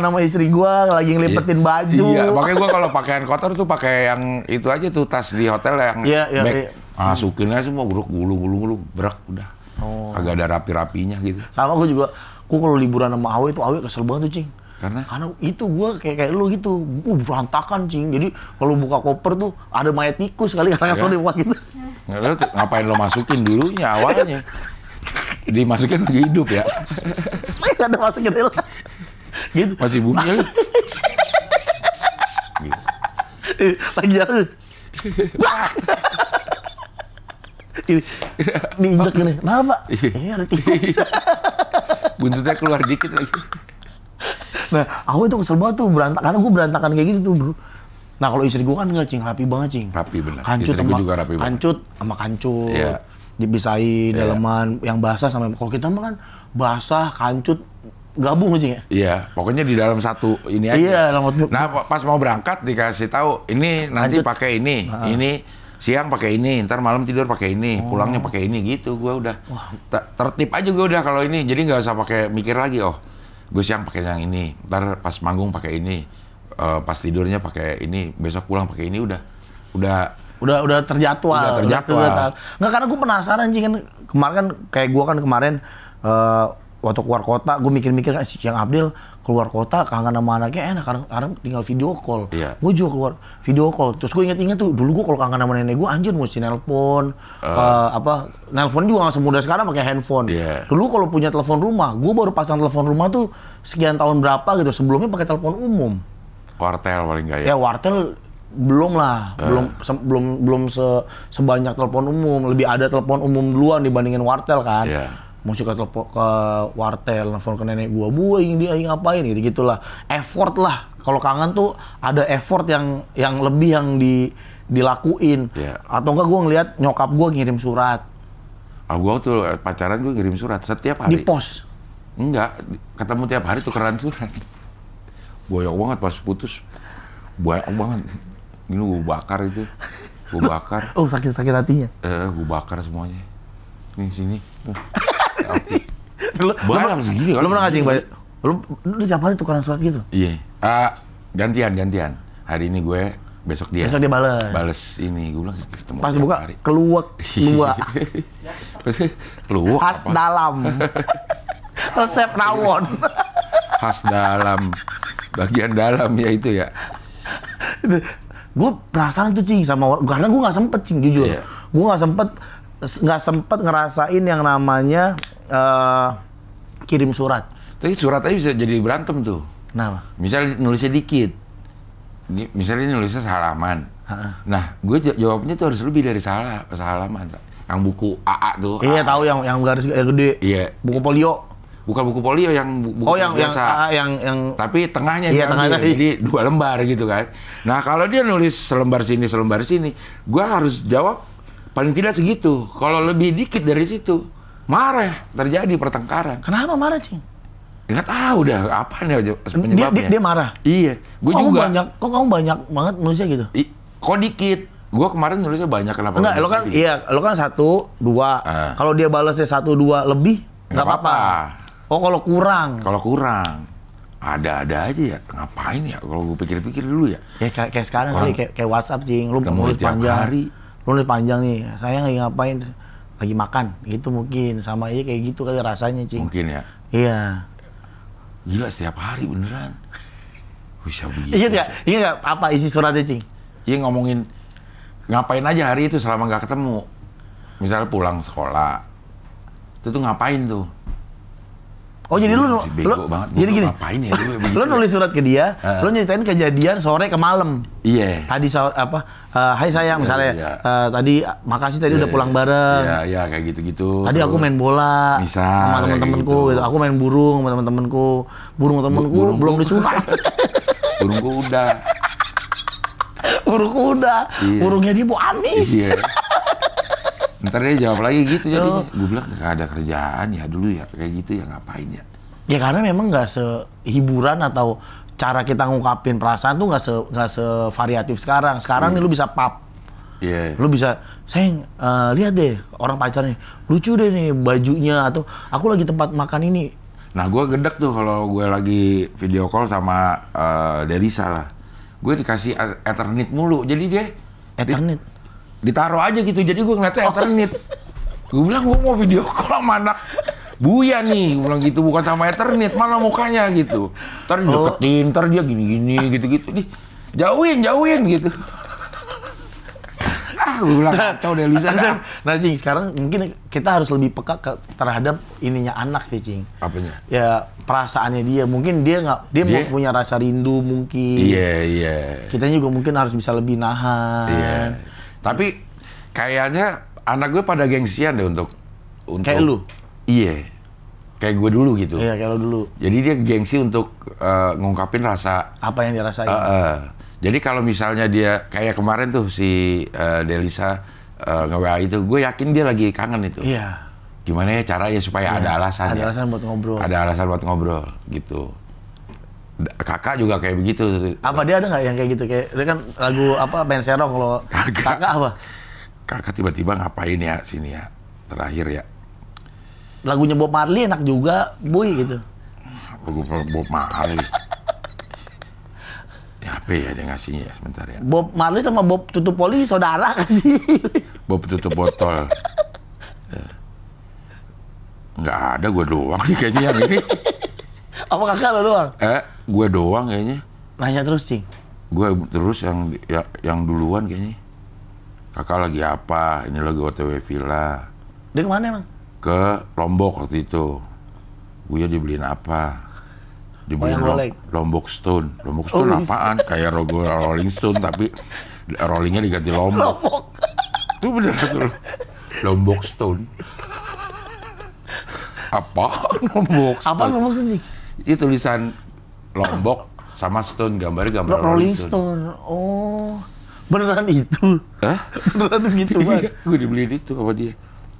sama istri gua lagi ngelipetin baju. Iya, makanya gua kalau pakaian kotor tuh pakai yang itu aja tuh, tas di hotel yang bag. Masukin aja semua gulung berak udah. Agak ada rapi-rapinya gitu. Sama gua juga, kalau liburan sama Awe kesel banget tuh, Cing. Karena itu gua kayak lu gitu, berantakan, Cing. Jadi kalau buka koper tuh ada mayat tikus kali kadang-kadang dibuat gitu. Ngapain lo masukin dulunya awalnya? Dimasukin lagi hidup ya? Nggak ada masukin lah. Gitu. Masih bunyi lu. Gitu. Lagi jalan. Diinjek gini. Kenapa? Ini ada tikus. Buntutnya keluar dikit lagi. Nah, aku itu kesel banget tuh karena gue berantakan kayak gitu tuh, bro. Nah, kalau istri gue kan enggak, Cing, rapi banget, Cing. Rapi bener. Kancut istri gue juga rapi banget. Kancut sama kancut. Iya. Dipisahin daleman yang basah sama kalau kita mah kan basah, kancut gabung, Cing ya. Iya, pokoknya di dalam satu ini aja. Iya, nah, pas mau berangkat dikasih tahu, ini nanti pakai ini. Ini siang pakai ini, ntar malam tidur pakai ini, pulangnya pakai ini gitu. Gue udah tertib aja gue udah kalau ini. Jadi nggak usah pakai mikir lagi, gue siang pakai yang ini, ntar pas manggung pakai ini, pas tidurnya pakai ini, besok pulang pakai ini, udah terjadwal. Nggak, karena gue penasaran, Cing, kan kemarin kan kayak gue kan kemarin waktu keluar kota, gue mikir-mikir kan si Cing Abdel keluar kota kangen sama anaknya enak, karena tinggal video call. Iya. Gue juga keluar video call. Terus gue inget-inget tuh, dulu gue kalau kangen sama nenek gue anjir mesti nelpon. Nelpon juga nggak semudah sekarang pakai handphone. Iya. Dulu kalau punya telepon rumah, gue baru pasang telepon rumah tuh sekian tahun berapa gitu. Sebelumnya pakai telepon umum. Wartel paling nggak ya? Ya wartel belum lah, belum sebanyak telepon umum. Lebih ada telepon umum duluan dibandingin wartel kan. Iya. Mesti ke wartel, nelfon ke nenek gua, dia ngapain gitu gitulah. Effort lah. Kalau kangen tuh ada effort yang lebih yang dilakuin. Yeah. Atau enggak gua ngeliat nyokap gua ngirim surat. Gua tuh pacaran gua ngirim surat setiap hari. Di pos. Enggak, ketemu tiap hari tukeran surat. Boyok banget pas putus. Boyok banget. Ini gua bakar itu. Gua bakar. Oh, sakit hatinya. Gua bakar semuanya. Nih sini. Banyak segini. Lu pernah ngajing banyak? Lu tiap hari tukeran surat gitu? Iya. Gantian. Hari ini gue, besok dia. Besok dia bales ini. Gue bilang ketemu pas tiap buka hari. keluak dua. Keluak Khas apa? dalam. Resep rawon. Khas dalam. Bagian dalam ya itu ya. Gue perasaan tuh Cing sama karena gue nggak sempet Cing jujur. Iya. Gue nggak sempet ngerasain yang namanya kirim surat. Tapi surat aja bisa jadi berantem tuh. Kenapa? Misal nulisnya dikit. Misalnya nulisnya sehalaman. Nah, gue jawabnya tuh harus lebih dari sehalaman. Yang buku AA tuh. Iya, tahu yang garis gede. Iya. Buku polio. Bukan buku polio, yang buku biasa. yang tapi tengahnya iya, diambil, tengahnya. jadi 2 lembar gitu kan. Nah, kalau dia nulis selembar sini, gue harus jawab paling tidak segitu. Kalau lebih dikit dari situ, marah, terjadi pertengkaran. Kenapa marah Cing? Nggak tahu dah apa nih penyebabnya. Dia marah. Iya, gue juga. Kok kamu banyak banget nulisnya gitu? Kok dikit? Gue kemarin nulisnya banyak, kenapa? Enggak, lo kan 1, 2. Kalau dia balasnya 1, 2 lebih, nggak apa-apa. Oh, kalau kurang? Kalau kurang, ada aja ya. Ngapain ya? Kalau gue pikir-pikir dulu ya. Ya kayak sekarang kali, kayak WhatsApp Cing. Lu nulis panjang. Lu nulis panjang nih, saya lagi ngapain? Lagi makan, gitu mungkin. Sama aja kayak gitu kali rasanya Cing. Mungkin ya. Iya. Gila setiap hari beneran. Bisa begitu. Ingat nggak apa isi suratnya Cing? Iya ngomongin ngapain aja hari itu selama nggak ketemu. Misalnya pulang sekolah, itu tuh ngapain tuh? Oh jadi lu bego banget. Jadi gini, ngapain ya lu nulis surat ke dia, lu nyeritain kejadian sore ke malam. Iya. Tadi sore hai sayang misalnya, tadi makasih tadi udah pulang bareng. Iya kayak gitu-gitu. Tadi aku main bola sama temen-temenku, gitu. Aku main burung sama temen-temenku. Burung belum disunat. Burung kuda. Burung kuda. Iya. Burungnya dia Bu Anis. Iya. Ntar dia jawab lagi gitu jadinya. Gue bilang gak ada kerjaan ya dulu ya kayak gitu ya, ngapain ya? Ya karena memang nggak sehiburan atau cara kita ngungkapin perasaan tuh nggak sevariatif sekarang. Sekarang nih lu bisa pub. Iya. Lu bisa, sayang lihat deh orang pacarnya lucu deh nih bajunya, atau aku lagi tempat makan ini. Nah gue gedek tuh kalau gue lagi video call sama Delisa lah. Gue dikasih Ethernet mulu, jadi dia Ethernet ditaruh aja gitu, jadi gue ngeliatnya Ethernet. Gue bilang gue mau video call sama anak Buya nih, gue bilang gitu, bukan sama Ethernet, mana mukanya gitu. Ntar deketin, ntar dia gini-gini gitu-gitu. Jauhin gitu. Gue bilang kacau deh Lisa. Nah Cing, sekarang mungkin kita harus lebih peka terhadap ininya anak sih Cing. Apanya? Ya perasaannya dia, mungkin dia mau punya rasa rindu mungkin. Iya. Kita juga mungkin harus bisa lebih nahan. Iya. Tapi kayaknya anak gue pada gengsian deh untuk kayak lu? Iya. Kayak gue dulu gitu. Iya, kayak lu dulu. Jadi dia gengsi untuk ngungkapin rasa apa yang dia rasain. Jadi kalau misalnya dia kayak kemarin tuh si Delisa nge-WA itu, gue yakin dia lagi kangen itu. Iya. Gimana ya caranya supaya ada alasan. Ada alasan buat ngobrol. Ada alasan buat ngobrol gitu. Kakak juga kayak begitu. Apa dia ada nggak yang kayak gitu? Kayak dia kan lagu apa main serong kalau kakak apa? Kakak tiba-tiba ngapain ya sini ya terakhir ya. Lagunya Bob Marley enak juga, Boy gitu. Bob Marley. Ya apa ya dia ngasihnya ya sebentar ya. Bob Marley sama Bob tutup poli saudara kasih. Bob tutup botol. Nggak ada, gue doang nih kayaknya yang ini. Apa kakak lo doang? Gue doang kayaknya. Nanya terus, Cing. Gue terus yang duluan kayaknya. Kakak lagi apa? Ini lagi OTW villa. Dia kemana emang? Ke Lombok waktu itu. Gue dibeliin apa? Dibeliin Lombok Stone. Lombok Stone apaan? Kayak logo Rolling Stone tapi rollingnya diganti Lombok. Itu bener tuh. Lombok Stone. Apa Lombok Stone? Apa Lombok Stone? Itu tulisan Lombok sama Stone, gambar Rolling Stone. Oh, beneran itu? Hah? Beneran gitu banget? Gue dibeliin itu sama dia.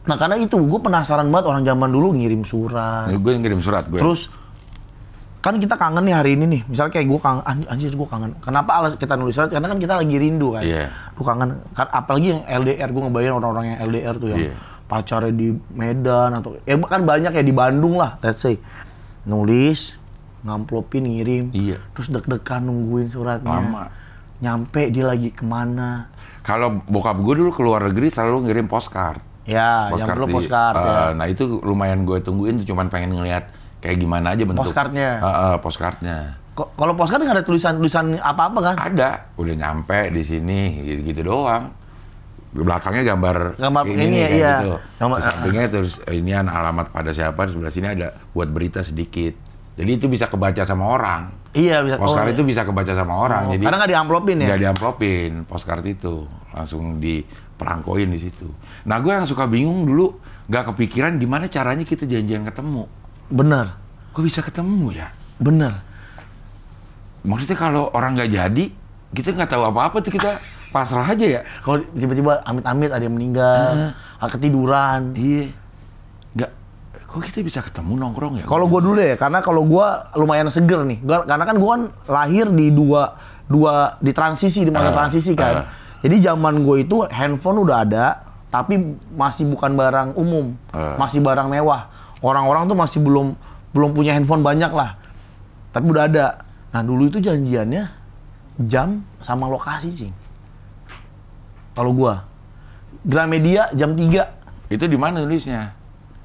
Nah karena itu, gue penasaran banget orang zaman dulu ngirim surat. Gue ngirim surat gue. Terus, kan kita kangen nih hari ini nih. Misalnya kayak gue kangen, anjir gue kangen. Kenapa kita nulis surat? Karena kan kita lagi rindu kan. Iya. Gue kangen, apalagi yang LDR, gue ngebayangin orang-orang yang LDR tuh yang pacarnya di Medan atau kan banyak ya di Bandung lah, let's say. Nulis, ngamplopin, ngirim, terus deg-degan nungguin suratnya. Lama. Nyampe dia lagi kemana. Kalau bokap gue dulu ke luar negeri selalu ngirim postcard. Ya, yang perlu postcard. Ya. Nah itu lumayan gue tungguin tuh, cuman pengen ngeliat kayak gimana aja bentuk. Postcardnya? Postcardnya. Kalau postcard nggak ada tulisan apa-apa kan? Ada, udah nyampe di sini, gitu-gitu doang. Belakangnya gambar ini ya, iya. gitu. Di sampingnya terus inian alamat pada siapa, di sebelah sini ada buat berita sedikit. Jadi itu bisa kebaca sama orang. Iya, bisa. Postcard itu bisa kebaca sama orang. Jadi karena nggak diamplopin ya? Nggak diamplopin, postcard itu. Langsung diperangkoin di situ. Nah, gue yang suka bingung dulu, nggak kepikiran gimana caranya kita janjian ketemu. Bener. Gue bisa ketemu ya? Bener. Maksudnya kalau orang nggak jadi, kita nggak tahu apa-apa tuh, kita pasrah aja ya. Kalau tiba-tiba amit-amit ada yang meninggal, ketiduran. Iya. Nggak, kok kita bisa ketemu nongkrong ya? Kalau gue dulu deh, karena kalau gue lumayan seger nih. Karena kan gue kan lahir di dua di transisi, di masa transisi kan. Jadi zaman gue itu handphone udah ada, tapi masih bukan barang umum, masih barang mewah. Orang-orang tuh masih belum punya handphone banyak lah, tapi udah ada. Nah dulu itu janjiannya jam sama lokasi sih. Kalau gue, Gramedia jam 3. Itu di mana nulisnya?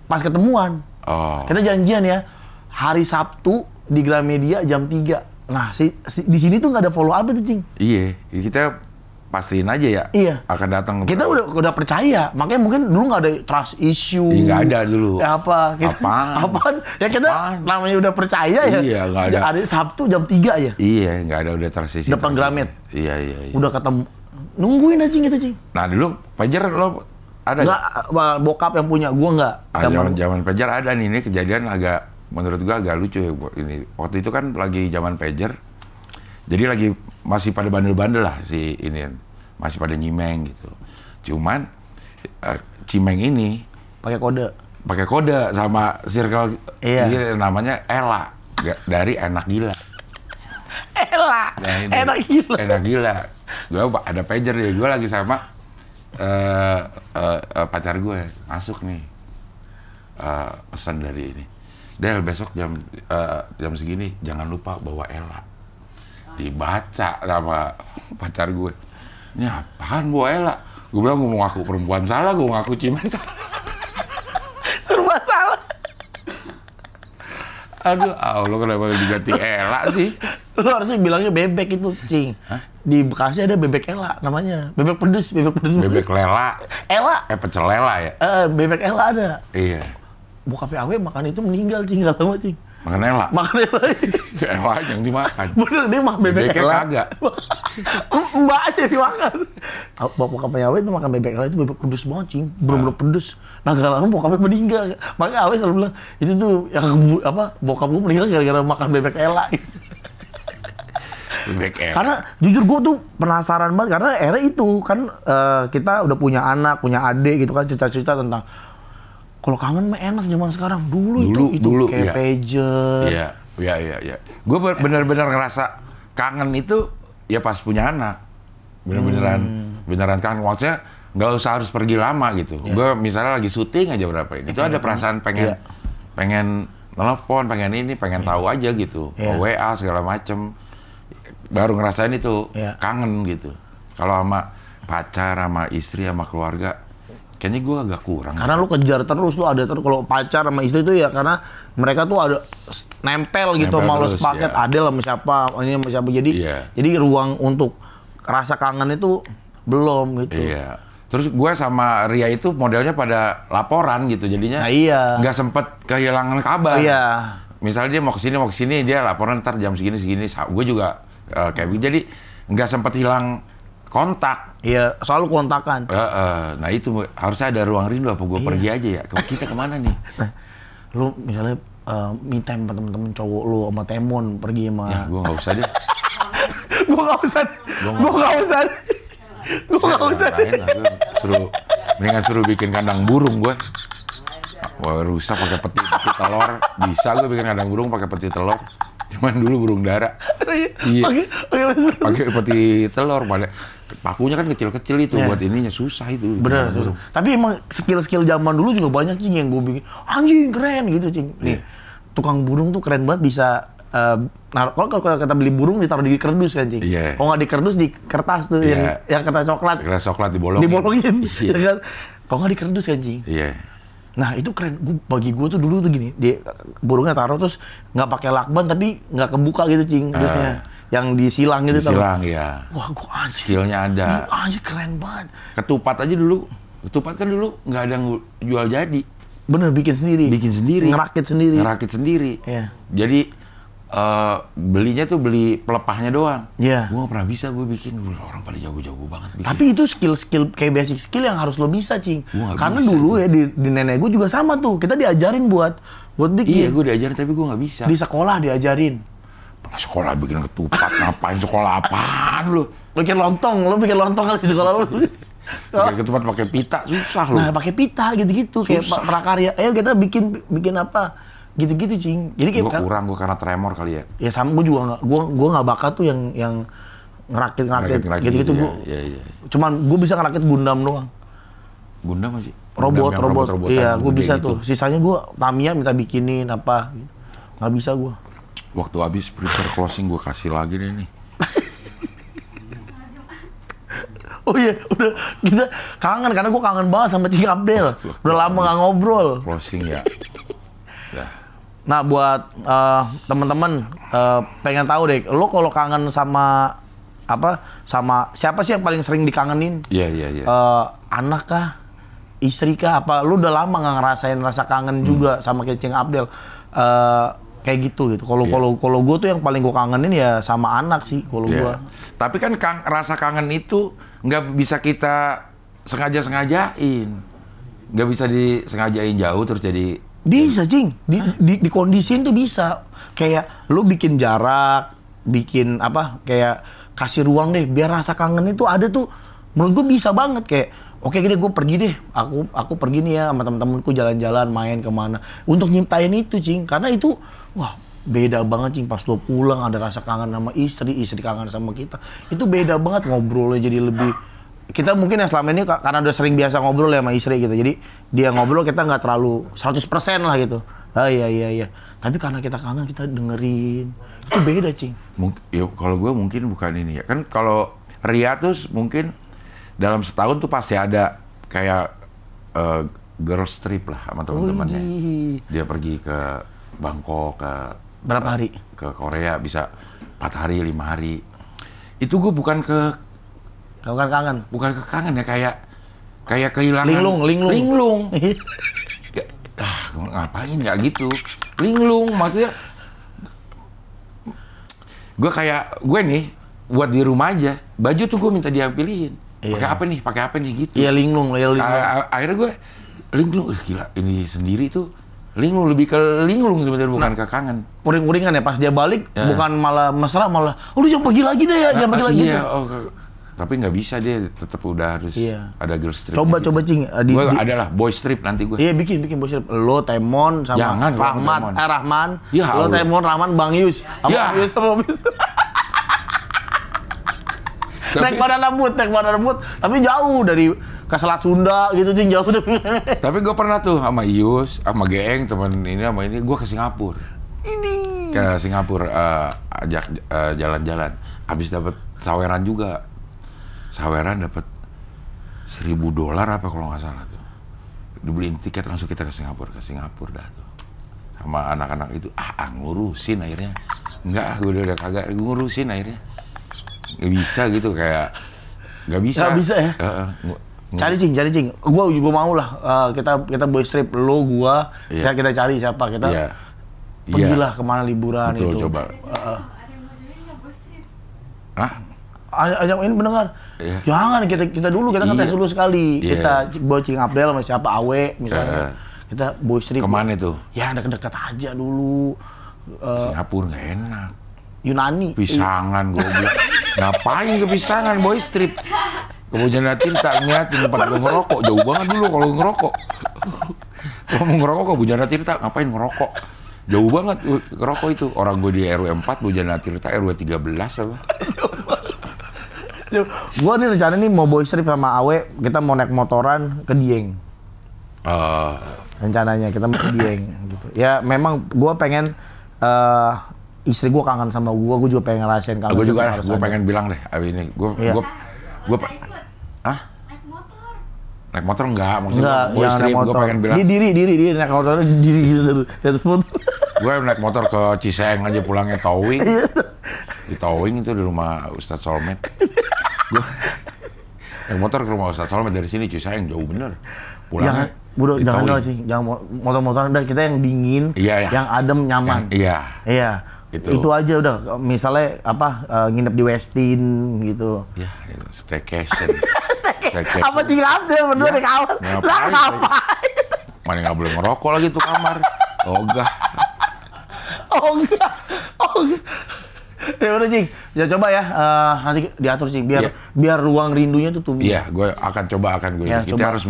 Pas ketemuan. Oh. Kita janjian ya, hari Sabtu di Gramedia jam 3. Nah, di sini tuh nggak ada follow up itu, Cing. Iya, kita pastiin aja ya. Iya. Akan datang. Kita udah percaya, makanya mungkin dulu nggak ada trust issue. Iya, nggak ada dulu. Ya apa? Apaan? Ya kita namanya udah percaya ya. Iya, nggak ada. Hari Sabtu jam 3 ya. Iya, nggak ada udah trust issue. Depan Gramet. Iya. Udah ketemu. Nungguin aja gitu, Cing. Nah, dulu pager lo ada nggak? Bokap yang punya, gua nggak. Zaman pager ada nih, ini kejadian agak, menurut gua agak lucu ya ini. Waktu itu kan lagi zaman pager, jadi lagi masih pada bandel-bandel lah si ini, masih pada nyimeng gitu. Cuman Cimeng ini pakai kode sama circle, namanya Ella dari Enak Gila. Ella, nah, Enak Gila. Gue ada pager deh, gue lagi sama pacar gue masuk nih, pesan dari ini, Del besok jam segini jangan lupa bawa Ella. Dibaca sama pacar gue, ini apaan bawa Ella? Gue bilang gue mau ngaku perempuan salah, gue ngaku Cimeng serba salah. Aduh, Allah kenapa diganti Ella sih? Lo harusnya bilangnya bebek itu, Cing. Hah? Di Bekasi ada bebek Ella namanya. Bebek pedes. Bebek Lela. Ella. Pecel Lela ya? Bebek Ella ada. Iya. Bokapnya Awe makan itu meninggal, Cing. Gak lama, Cing. Makan Ella? Makan Ella. Ella yang dimakan. Bener, dia makan bebek Ella. Bebeknya kagak. Mbak aja dimakan. Bokapnya Awe itu makan bebek Ella itu bebek pedes banget, Cing. Bener-bener pedes. Nah, gak lama bokapnya meninggal. Makanya Awe selalu bilang, itu tuh yang bokap gue meninggal gara-gara makan bebek Ella. Karena jujur gue tuh penasaran banget, karena era itu kan kita udah punya anak, punya adik gitu kan, cerita-cerita tentang kalau kangen mah enak zaman sekarang. Dulu itu kayak pager. Iya. Gue benar-benar ngerasa kangen itu ya pas punya anak. Beneran kangen. Maksudnya nggak usah harus pergi lama gitu. Gue misalnya lagi syuting aja berapa ini, itu ada perasaan pengen telepon, pengen tahu aja gitu. WA segala macem. Baru ngerasain itu kangen gitu. Kalau sama pacar, sama istri, sama keluarga Kayaknya gue agak kurang. Karena lu kejar terus, lu ada terus. Kalau pacar sama istri itu ya karena mereka tuh ada nempel gitu, Nempel mau lu terus, sepaket, ya. Adel sama siapa, ini sama siapa. Jadi Iya. jadi ruang untuk rasa kangen itu belum gitu. Iya. Terus gue sama Ria itu modelnya pada laporan gitu, jadinya Nah, iya. nggak sempet kehilangan kabar. Iya. Misalnya dia mau kesini, dia laporan ntar jam segini. Gue juga kayak begitu, jadi nggak sempet hilang kontak. Iya, selalu kontakan. Nah itu harusnya ada ruang rindu, apa gue pergi aja ya? Kita kemana nih? Nah, lu misalnya me time sama temen-temen cowok lu sama Temon pergi sama... Ya gue nggak usah deh. Gue nggak usah. Mendingan suruh bikin kandang burung gue. Wah, rusak pakai peti telur. Bisa gue bikin kandang burung pakai peti telur. Cuman dulu burung dara. Iya. Pakai peti telur. Pakunya kan kecil-kecil itu, buat ininya susah itu. Bener, susah. Tapi emang skill-skill zaman dulu juga banyak Cing yang gue bikin. Anjing keren gitu Cing. Nih, tukang burung tuh keren banget bisa. Kalau kita beli burung ditaruh di kerdus kan Cing. Iya. Kalau nggak di kerdus di kertas tuh yang kertas coklat. Kertas coklat dibolongin. Ya kan? Kalau nggak di kerdus kan Cing. Iya. Nah itu keren. Bagi gue tuh dulu tuh gini, burungnya taruh terus nggak pakai lakban tapi nggak kebuka gitu Cing kerdusnya. Yang disilang gitu. Disilang ya. Wah gue anjir. Skillnya ada. Anjir keren banget. Ketupat aja dulu. Ketupat kan dulu nggak ada yang jual jadi. Bener bikin sendiri. Ngerakit sendiri. Iya. Jadi belinya tuh beli pelepahnya doang. Iya. Gue nggak pernah bisa gue bikin. Orang pada jago-jago banget bikin. Tapi itu skill kayak basic skill yang harus lo bisa Cing. Karena bisa, dulu ya di nenek gue juga sama tuh. Kita diajarin buat bikin. Iya gue diajarin tapi gue nggak bisa. Di sekolah diajarin. Sekolah bikin ketupat, ngapain sekolah apaan lu? Bikin lontong kali di sekolah lu. Bikin ketupat pakai pita susah lu. Nah, pakai pita gitu-gitu kayak prakarya. Ayo kita bikin apa? Gitu-gitu Cing. Jadi kayak kurang gue karena tremor kali ya. Ya sama gue juga nggak, gue nggak bakat tuh yang ngerakit gitu-gitu gue. Iya. Cuman gue bisa ngerakit Gundam doang. Gundam masih? Robot. Iya, gue bisa gitu. tuh. Sisanya gue Tamiya minta bikinin apa. Nggak bisa gue. Waktu habis prepare closing gue kasih lagi deh nih. Oh iya, udah kita kangen karena gue kangen banget sama Cing Abdel. Udah lama nggak ngobrol. Closing ya. Ya. Nah buat teman-teman pengen tahu deh, lo kalau kangen sama siapa sih yang paling sering dikangenin? Iya. Anak kah, istri kah? Apa lu udah lama nggak ngerasain rasa kangen juga sama kayak Cing Abdel? Kayak gitu. Kalau gue tuh yang paling gue kangenin ya sama anak sih kalau gue. Tapi kan rasa kangen itu nggak bisa kita sengajain, nggak bisa disengajain jauh terus jadi. Bisa Cing, di kondisiin tuh bisa. Kayak lu bikin jarak, bikin kayak kasih ruang deh biar rasa kangen itu ada tuh. Menurut gue bisa banget kayak. Oke gini gue pergi deh, aku pergi nih ya sama temen-temenku jalan-jalan main kemana untuk nyiptain itu Cing, karena itu wah beda banget Cing pas lo pulang ada rasa kangen sama istri kangen sama kita, itu beda banget ngobrolnya jadi lebih kita mungkin yang selama ini karena udah sering biasa ngobrol ya sama istri gitu, jadi dia ngobrol kita nggak terlalu 100% lah gitu, iya tapi karena kita kangen kita dengerin itu beda Cing. Ya kalau gue mungkin bukan ini ya kan kalau Ria tuh mungkin dalam setahun tuh pasti ada kayak girls trip lah sama teman-temannya. Dia pergi ke Bangkok, berapa hari? Ke Korea bisa 4 hari, 5 hari. Itu gue bukan kangen. Bukan ke kangen ya kayak kehilangan. Linglung. Ngapain ya gitu. Linglung maksudnya. Gue nih buat di rumah aja. Baju tuh gue minta dia pilihin. Pakai apa nih gitu. Iya linglung. Akhirnya gue linglung, gila ini sendiri tuh linglung, lebih ke linglung sebenarnya bukan ke kangen. Uring-uringan ya pas dia balik bukan malah mesra malah, lu jangan pergi lagi deh ya, jangan pergi lagi. Iya, tapi nggak bisa dia tetap udah harus ada girls trip. Coba Cing. Gue adalah boys trip nanti gue. Iya bikin boys trip. Lo Temon sama Rahman. Ya, lo Temon, Rahman, Bang Yus. Sama Yus. Naik badan rambut, tapi jauh dari ke Selat Sunda gitu Cing, jauh tuh. Tapi gue pernah tuh sama Ius, sama Geeng, teman ini sama ini, gue ke Singapura. Ke Singapura ajak jalan-jalan. Habis dapat saweran juga. Saweran dapat $1.000 apa kalau nggak salah tuh. dibeliin tiket langsung kita ke Singapura dah tuh. Sama anak-anak itu, ngurusin akhirnya. Enggak, gue udah kagak ngurusin akhirnya. Nggak bisa gitu, kayak nggak bisa. Nggak bisa ya? Cari cing. Gua mau lah. Kita boys trip, lo, gua, kita cari siapa, kita pergilah kemana liburan. Betul, itu. Coba. Ada yang mau join nggak boys trip? Hah? Ajak ini pendengar. Iya. Jangan kita dulu, kita ngetes dulu sekali. Iya. Kita bocing Abdel sama siapa, Awe misalnya. Kita boys trip. Kemana itu? Ya dekat-dekat aja dulu. Singapura nggak enak. Yunani. Pisangan gue bilang. Ngapain ke Pisangan boys trip? Kemudian Tirta ngeliatin tempat gue ngerokok. Jauh banget dulu kalau ngerokok. Kalau mau ngerokok ke Bujana Tirta, ngapain ngerokok? Jauh banget ngerokok itu. Orang gue di RW 4, Bujana Tirta RW 13 apa. Gue nih rencana nih mau boys trip sama Awe, kita mau naik motoran ke Dieng. Rencananya kita mau ke Dieng gitu. Ya memang gue pengen istri gue kangen sama gue juga pengen ngerasain kangen. Gue juga, gue pengen bilang deh, ini gue naik motor enggak, maksudnya boys trip, gue pengen bilang. Diri naik motor diri gitu, di atas motor. Gue naik motor ke Ciseng aja pulangnya towing. Di towing itu di rumah Ustadz Solmed. Gue naik motor ke rumah Ustadz Solmed dari sini Ciseng jauh bener. Pulangnya. Jangan sih, jangan motor-motoran udah kita yang dingin, yang adem nyaman. Iya. Itu aja udah. Misalnya nginep di Westin gitu. Ya, staycation. Apa tinggal Abdel berdua di kamar? Ngapain? Mana nggak boleh ngerokok lagi tuh kamar. Ogah. Ya udah Cing, ya coba ya nanti diatur Cing biar ruang rindunya tuh tumbuh. Iya, gue akan coba kita harus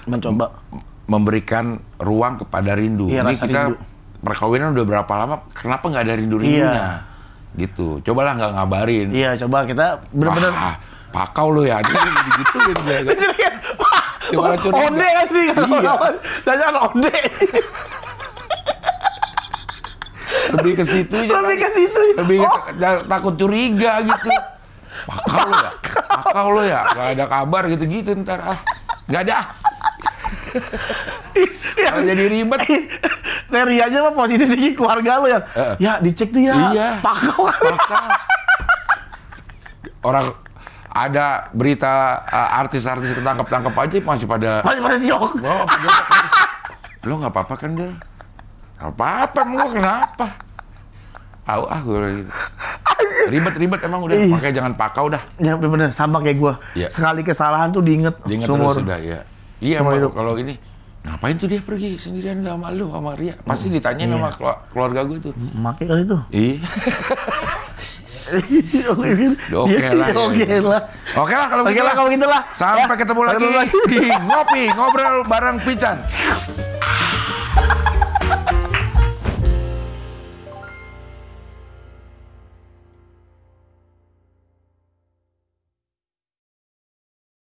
mencoba memberikan ruang kepada rindu. Ini kita rindu. Perkawinan udah berapa lama? Kenapa nggak ada rindunya? Gitu. Cobalah nggak ngabarin. Iya, coba kita bener-bener. Pakau lo ya, jadi digituin dia. Onde kan sih kawan-kawan. Tanya onde. Lebih ke situ aja. Lebih takut curiga gitu. Pakau lo ya. Gak ada kabar gitu-gitu ntar Gak ada. Jadi ribet. Rianya mah positif tinggi keluarga lo ya. Ya dicek tuh ya. Iya. Pakau. Orang ada berita artis-artis ketangkep-tangkep aja masih pada syok. Lo nggak apa-apa kan dia? Nggak apa-apa, lo kenapa? Gue gitu. Ribet emang udah. Makanya jangan pakau dah. Ya bener, sama kayak gue. Ya. Sekali kesalahan tuh diinget terus sudah ya. Iya kalau ini ngapain tuh dia pergi sendirian nggak sama lu sama Ria? Pasti ditanyain sama keluarga gue tuh. Makai kali tuh. Iya. Oke lah kalau gitu lah. Sampai ketemu lagi di ngopi ngobrol bareng Pican.